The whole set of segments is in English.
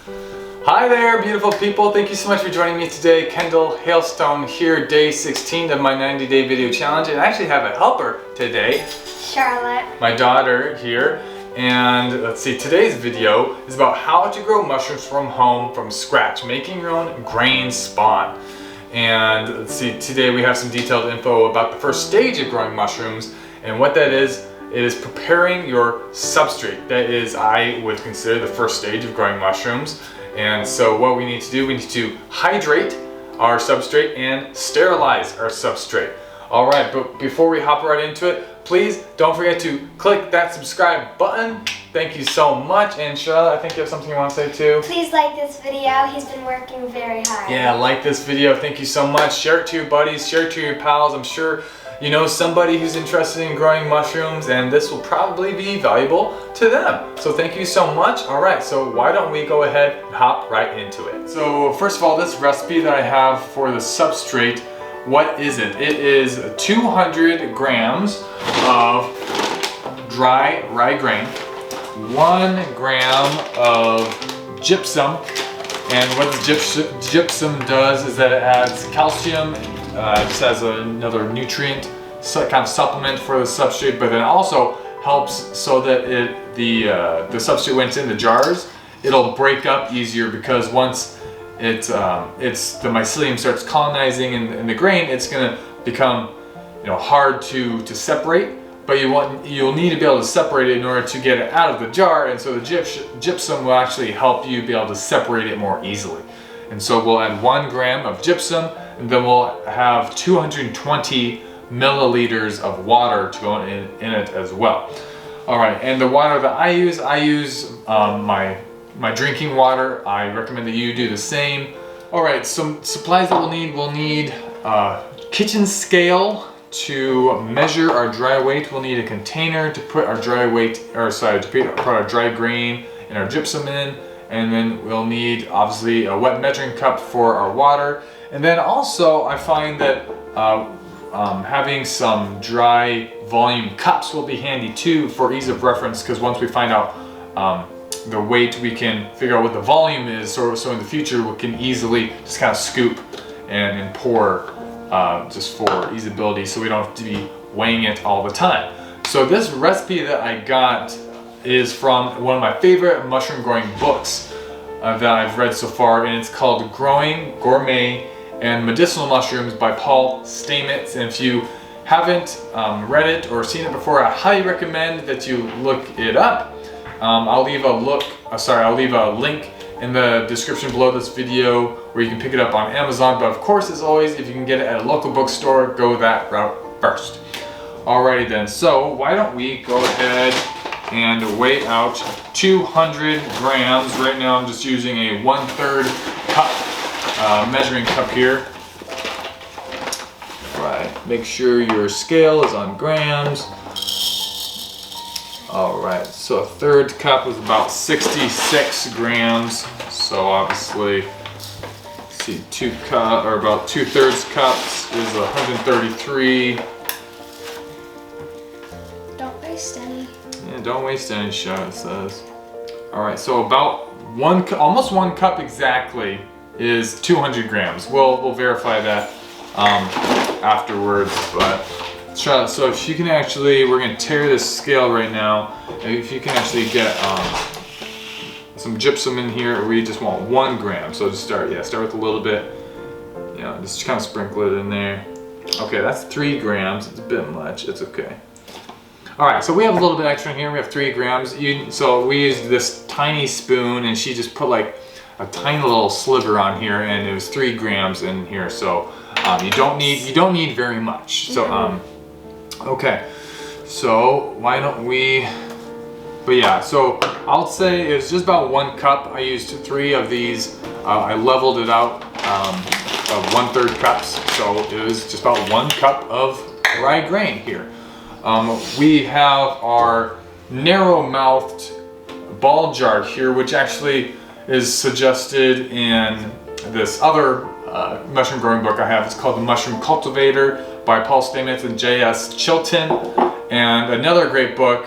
Hi there, beautiful people. Thank you so much for joining me today. Kendall Hailstone here, day 16 of my 90-day video challenge. And I actually have a helper today. Charlotte. My daughter here. And let's see, today's video is about how to grow mushrooms from home from scratch, making your own grain spawn. And let's see, today we have some detailed info about the first stage of growing mushrooms. And what that is, it is preparing your substrate. That is, I would consider the first stage of growing mushrooms. And so what we need to do, we need to hydrate our substrate and sterilize our substrate. All right, but before we hop right into it, please don't forget to click that subscribe button. Thank you so much. And Charlotte, I think you have something you want to say too. Please like this video. He's been working very hard. Yeah, like this video. Thank you so much. Share it to your buddies, share it to your pals. I'm sure you know somebody who's interested in growing mushrooms, and this will probably be valuable to them. So thank you so much. All right, so why don't we go ahead and hop right into it. So first of all, this recipe that I have for the substrate, what is it? It is 200 grams of dry rye grain, 1 gram of gypsum, and what the gypsum does is that it adds calcium, just as another nutrient, kind of supplement for the substrate, but then also helps so that the substrate, when it's in the jars, it'll break up easier, because once the mycelium starts colonizing in the grain, it's going to become hard to separate. But you'll need to be able to separate it in order to get it out of the jar, and so the gypsum will actually help you be able to separate it more easily. And so we'll add 1 gram of gypsum, and then we'll have 220 milliliters of water to go in it as well. All right, and the water that I use my drinking water. I recommend that you do the same. All right, some supplies that we'll need kitchen scale to measure our dry weight. We'll need a container to put our dry weight, to put our dry grain and our gypsum in. And then we'll need, obviously, a wet measuring cup for our water. And then also, I find that having some dry volume cups will be handy too, for ease of reference, because once we find out the weight, we can figure out what the volume is, so in the future we can easily just kind of scoop and pour, just for easeability, so we don't have to be weighing it all the time. So this recipe that I got is from one of my favorite mushroom growing books that I've read so far, and it's called Growing Gourmet and Medicinal Mushrooms by Paul Stamets. And if you haven't read it or seen it before, I highly recommend that you look it up. I'll leave a link in the description below this video where you can pick it up on Amazon. But of course, as always, if you can get it at a local bookstore, go that route first. Alrighty then, so why don't we go ahead and weigh out 200 grams. Right now I'm just using a 1/3 cup measuring cup here. Right, make sure your scale is on grams. Alright, so a 1/3 cup is about 66 grams. So obviously, let's see, about 2/3 cups is 133. Don't waste any. Yeah, don't waste any shot, it says. Alright, so about almost 1 cup exactly is 200 grams. We'll verify that afterwards, but so if you can actually, we're going to tear this scale right now. If you can actually get some gypsum in here, we just want 1 gram. So just start with a little bit. Just kind of sprinkle it in there. Okay, that's 3 grams. It's a bit much. It's okay. All right, so we have a little bit extra in here. We have 3 grams. So we used this tiny spoon, and she just put like a tiny little sliver on here, and it was 3 grams in here. So you don't need very much. So okay, so why don't we? But yeah, so I'll say it's just about 1 cup. I used 3 of these. I leveled it out of 1/3 cups, so it was just about 1 cup of rye grain here. We have our narrow-mouthed ball jar here, which actually is suggested in this other mushroom growing book I have. It's called The Mushroom Cultivator by Paul Stamets and J.S. Chilton, and another great book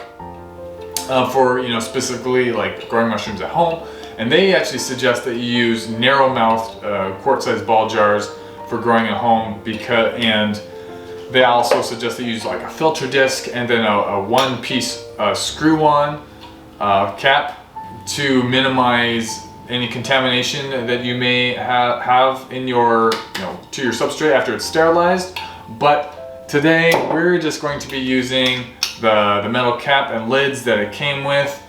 for specifically like growing mushrooms at home And they actually suggest that you use narrow-mouthed quart-sized ball jars for growing at home, and they also suggest that you use like a filter disc and then a one-piece screw-on cap to minimize any contamination that you may have in your, to your substrate after it's sterilized. But today we're just going to be using the metal cap and lids that it came with.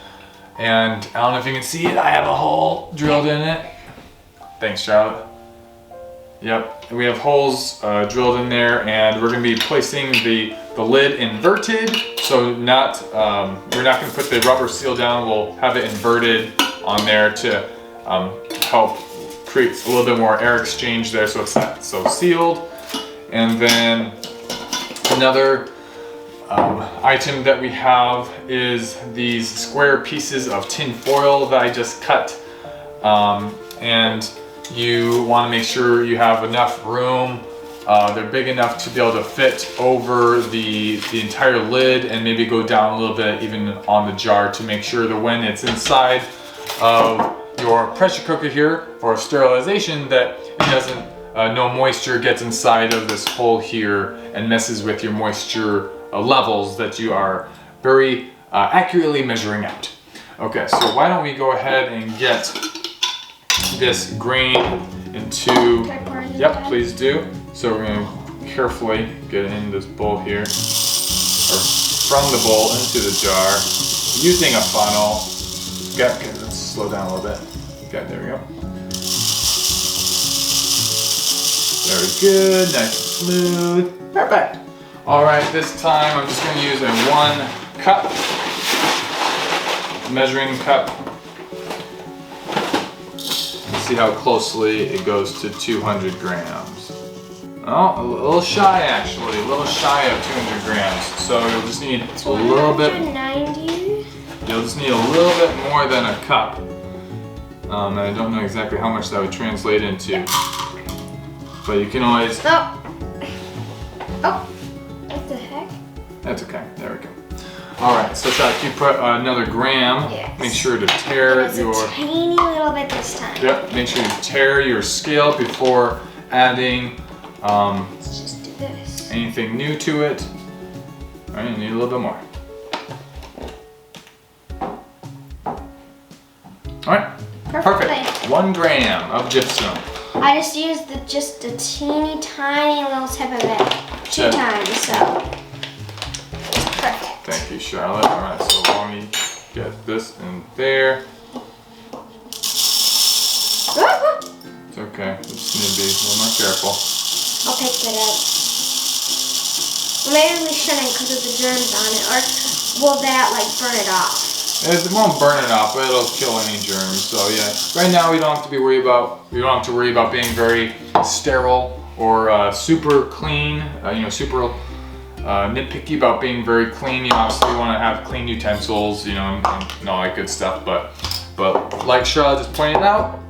And I don't know if you can see it, I have a hole drilled in it. Thanks, Charlotte. Yep, we have holes drilled in there, and we're going to be placing the lid inverted. So we're not going to put the rubber seal down. We'll have it inverted on there to help create a little bit more air exchange there, so it's not so sealed. And then another item that we have is these square pieces of tin foil that I just cut, and you want to make sure you have enough room. They're big enough to be able to fit over the entire lid, and maybe go down a little bit even on the jar, to make sure that when it's inside of your pressure cooker here for sterilization, that it doesn't, no moisture gets inside of this hole here and messes with your moisture levels that you are very accurately measuring out. Okay, so why don't we go ahead and get this grain into, yep, please do. So we're going to carefully get it in this bowl here, or from the bowl into the jar, using a funnel. Okay, let's slow down a little bit. Okay, there we go. Very good, nice and smooth, perfect. All right, this time I'm just going to use a 1 cup measuring cup. Let's see how closely it goes to 200 grams. Oh, a little shy actually, a little shy of 200 grams. So you'll just need a little bit. 290. You'll just need a little bit more than a cup. And I don't know exactly how much that would translate into, but you can always. Oh. What the heck? That's okay. There we go. All right. So try to put another gram. Yes. Make sure to tear It's a tiny little bit this time. Yep. Make sure you tear your scale before adding Let's just do this. anything new to it. All right. You need a little bit more. All right. Perfect. 1 gram of gypsum. I just used just a teeny tiny little tip of it 2 times, so it's perfect. Thank you, Charlotte. All right, so let me get this in there. It's okay. We just need to be a little more careful. I'll pick that up. Well, maybe we shouldn't because of the germs on it, or will that like burn it off? It won't burn it off, but it'll kill any germs. So yeah, right now we don't have to worry about being very sterile or super clean. Super nitpicky about being very clean. Obviously you want to have clean utensils, and all that good stuff. But like Charlotte just pointed out,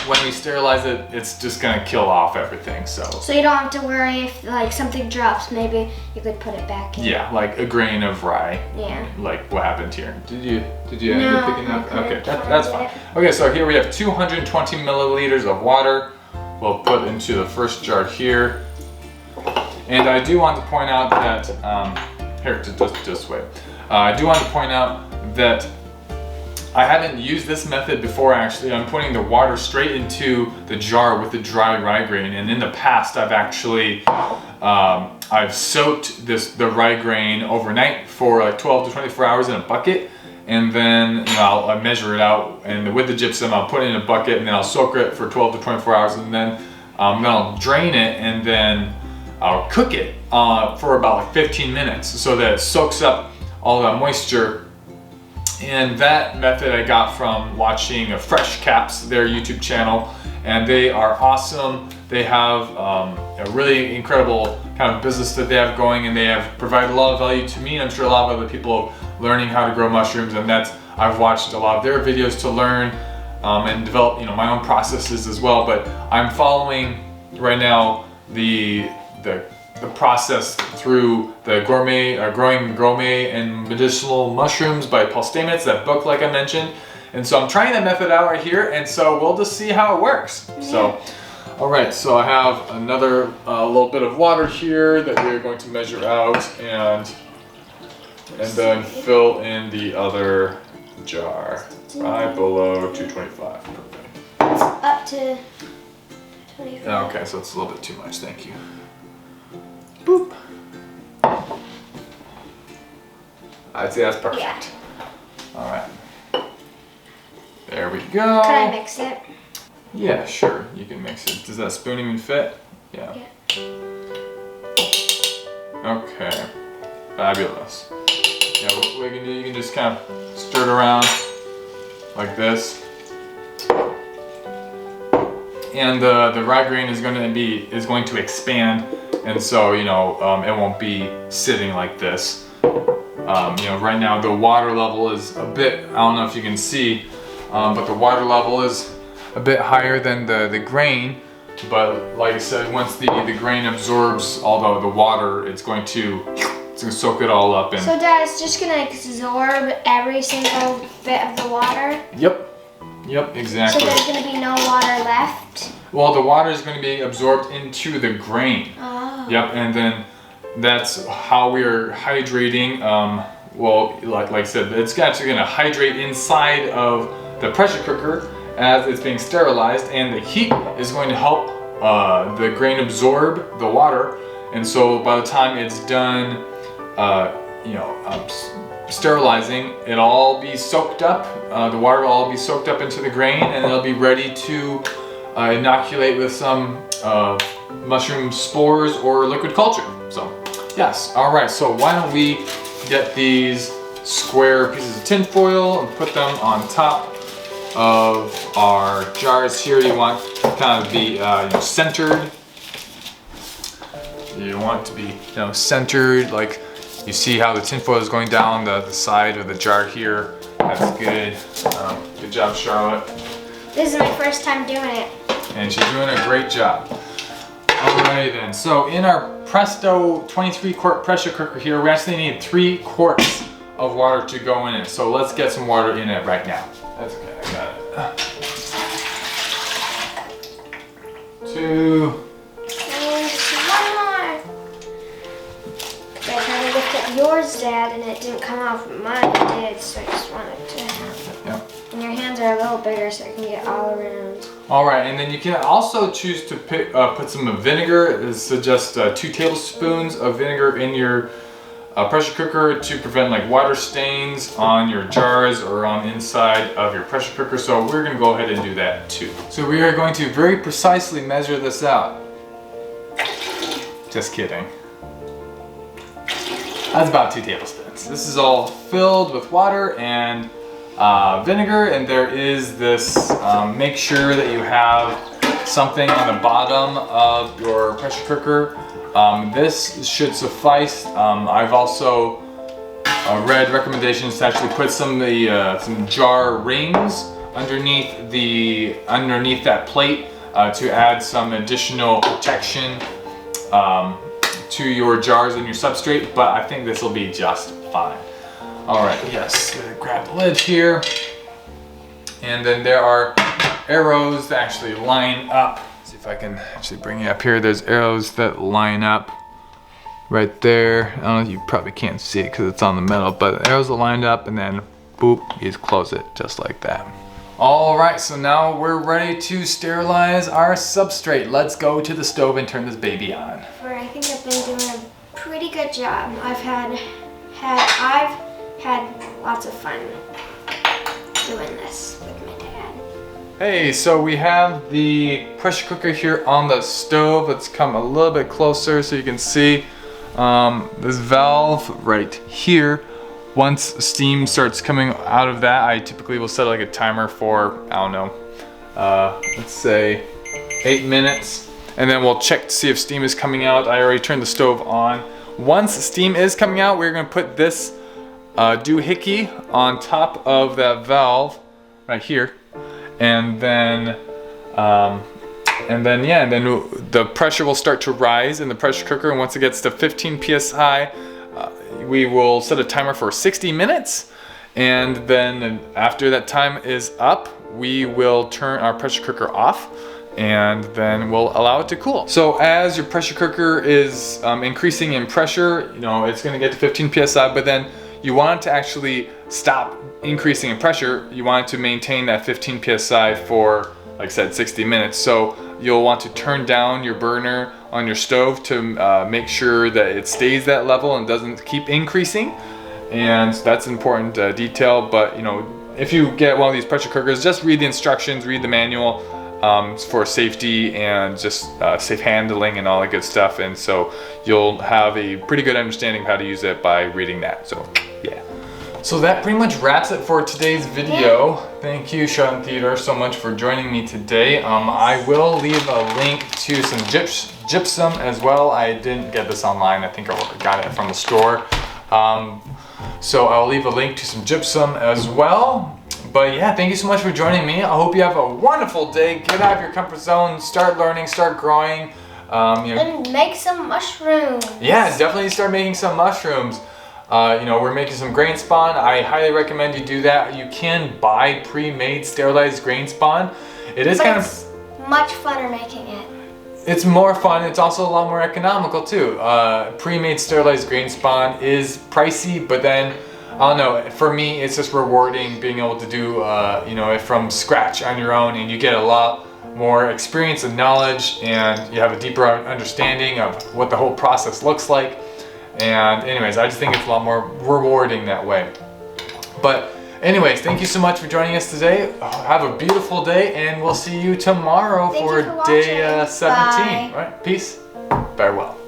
when we sterilize it, it's just gonna kill off everything. So you don't have to worry if like something drops. Maybe you could put it back in. Yeah, like a grain of rye. Yeah. Like what happened here? Did you end No, up picking up? I Okay, couldn't that's find fine. it. Okay, so here we have 220 milliliters of water. We'll put into the first jar here. And I do want to point out that here, just wait. I do want to point out that I haven't used this method before actually. I'm putting the water straight into the jar with the dry rye grain, and in the past I've actually I've soaked the rye grain overnight for like 12 to 24 hours in a bucket, and then I'll measure it out, and with the gypsum I'll put it in a bucket, and then I'll soak it for 12 to 24 hours, and then I'll drain it, and then I'll cook it for about like 15 minutes so that it soaks up all that moisture. And that method I got from watching Fresh Caps, their YouTube channel, and they are awesome. They have a really incredible kind of business that they have going, and they have provided a lot of value to me, and I'm sure a lot of other people learning how to grow mushrooms, and I've watched a lot of their videos to learn and develop my own processes as well. But I'm following right now the process through the Gourmet, Growing Gourmet and Medicinal Mushrooms by Paul Stamets, that book like I mentioned. And so I'm trying that method out right here, and so we'll just see how it works. So, all right, so I have another little bit of water here that we're going to measure out and then fill in the other jar. Right below 225. Perfect. Up to 25. Okay, so it's a little bit too much. Thank you. Boop. I'd say that's perfect. Yeah. All right. There we go. Can I mix it? Yeah, sure. You can mix it. Does that spoon even fit? Yeah. Okay. Fabulous. Yeah, what we can do, you can just kind of stir it around like this. And the rye grain is going to expand, and so it won't be sitting like this. Right now the water level is a bit, I don't know if you can see, but the water level is a bit higher than the grain. But like I said, once the grain absorbs all the water, it's going to soak it all up. So Dad, it's just going to absorb every single bit of the water? Yep, exactly. So there's going to be no water left? Well, the water is going to be absorbed into the grain. Oh. Yep, and then that's how we are hydrating. Well, like I said, it's actually going to hydrate inside of the pressure cooker as it's being sterilized, and the heat is going to help the grain absorb the water. And so by the time it's done, sterilizing, it'll all be soaked up. The water will all be soaked up into the grain, and it'll be ready to inoculate with some mushroom spores or liquid culture. So, yes. All right. So why don't we get these square pieces of tin foil and put them on top of our jars here. You want to kind of be centered. You want it to be centered, like you see how the tin foil is going down the side of the jar here. That's good. Good job, Charlotte. This is my first time doing it. And she's doing a great job. Alrighty then, so in our Presto 23 quart pressure cooker here, we actually need 3 quarts of water to go in it. So let's get some water in it right now. That's okay, I got it. 2. And just one more. I tried to lift up yours, Dad, and it didn't come off. Mine did, so I just wanted to. Yep. And your hands are a little bigger, so I can get all around. All right, and then you can also choose to put some vinegar. So just 2 tablespoons of vinegar in your pressure cooker to prevent like water stains on your jars or on the inside of your pressure cooker. So we're gonna go ahead and do that too. So we are going to very precisely measure this out. Just kidding. That's about 2 tablespoons. This is all filled with water and vinegar, and there is this, make sure that you have something on the bottom of your pressure cooker. This should suffice. I've also read recommendations to actually put some jar rings underneath that plate to add some additional protection to your jars and your substrate, but I think this will be just fine. All right, yes, grab the lid here. And then there are arrows that actually line up. See if I can actually bring it up here. There's arrows that line up right there. I don't know, you probably can't see it because it's on the metal, but arrows are lined up, and then boop, you just close it just like that. All right, so now we're ready to sterilize our substrate. Let's go to the stove and turn this baby on. I think I've been doing a pretty good job. I've had lots of fun doing this with my dad. Hey, so we have the pressure cooker here on the stove. Let's come a little bit closer so you can see this valve right here. Once steam starts coming out of that, I typically will set like a timer for, I don't know, let's say 8 minutes. And then we'll check to see if steam is coming out. I already turned the stove on. Once steam is coming out, we're gonna put this doohickey on top of that valve right here. And then the pressure will start to rise in the pressure cooker. And once it gets to 15 psi, we will set a timer for 60 minutes. And then after that time is up, we will turn our pressure cooker off, and then we'll allow it to cool. So as your pressure cooker is increasing in pressure, you know, it's gonna get to 15 PSI, but then you want it to actually stop increasing in pressure. You want it to maintain that 15 PSI for, like I said, 60 minutes. So you'll want to turn down your burner on your stove to make sure that it stays that level and doesn't keep increasing. And that's an important detail. But you know, if you get one of these pressure cookers, just read the instructions, read the manual for safety and just safe handling and all that good stuff. And so you'll have a pretty good understanding of how to use it by reading that. So yeah. So that pretty much wraps it for today's video. Thank you, Charlotte and Theodore, so much for joining me today. I will leave a link to some gypsum as well. I didn't get this online. I think I got it from the store. So I'll leave a link to some gypsum as well. But yeah, thank you so much for joining me. I hope you have a wonderful day. Get out of your comfort zone, start learning, start growing. You know, and make some mushrooms. Yeah, definitely start making some mushrooms. You know, we're making some grain spawn. I highly recommend you do that. You can buy pre-made sterilized grain spawn. It is kind of much funner making it. It's more fun. It's also a lot more economical too. Pre-made sterilized grain spawn is pricey, but then I don't know. For me, it's just rewarding being able to do you know, it from scratch on your own, and you get a lot more experience and knowledge, and you have a deeper understanding of what the whole process looks like. And anyways, I just think it's a lot more rewarding that way. But anyways, thank you so much for joining us today. Have a beautiful day, and we'll see you tomorrow for day 17. All right, peace, farewell.